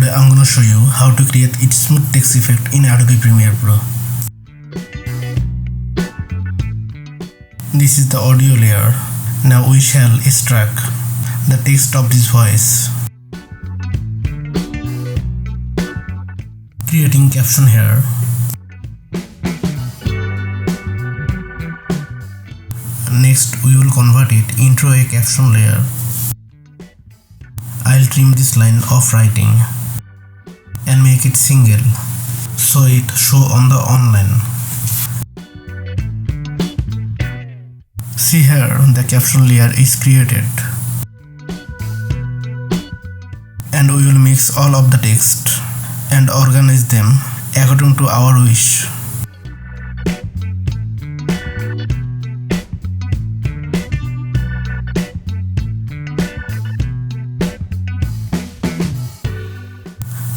Today I'm gonna show you how to create a smooth text effect in Adobe Premiere Pro. This is the audio layer. Now we shall extract the text of this voice. Creating caption here. Next we will convert it into a caption layer. I'll trim this line of writing and make it single so it show on the online. See here, the caption layer is created. And we will mix all of the text and organize them according to our wish.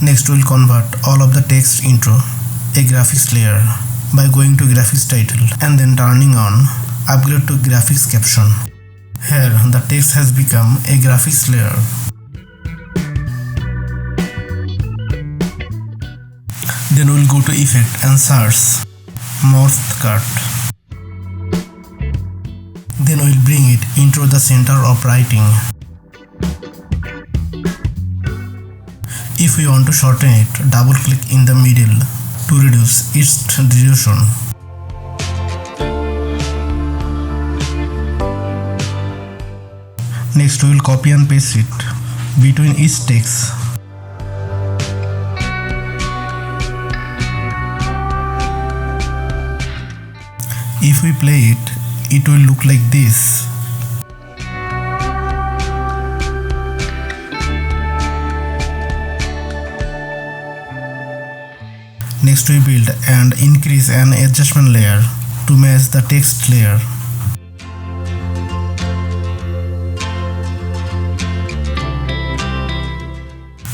Next we will convert all of the text into a graphics layer by going to graphics title and then turning on upgrade to graphics caption. Here the text has become a graphics layer. Then we will go to effect and search morph cut. Then we will bring it into the center of writing. If we want to shorten it, double click in the middle to reduce its duration. Next we will copy and paste it between each text. If we play it, it will look like this. Next we build and increase an adjustment layer to match the text layer.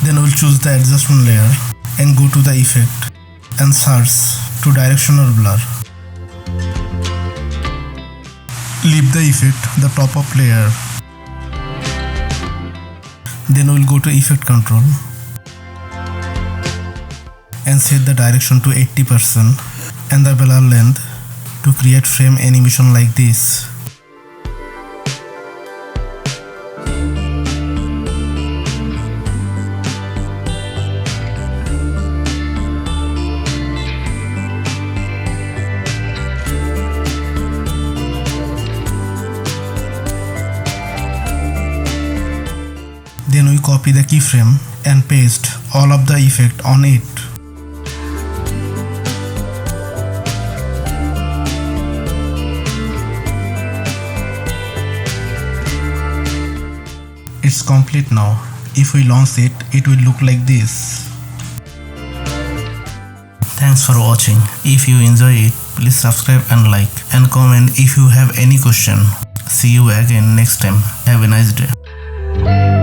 Then we will choose the adjustment layer and go to the effect and search to directional blur. Leave the effect the top of layer. Then we will go to effect control and set the direction to 80% and the blur length to create frame animation like this. Then we copy the keyframe and paste all of the effect on it. It's complete now. If we launch it, it will look like this. Thanks for watching. If you enjoy it, please subscribe and like and comment if you have any question. See you again next time. Have a nice day.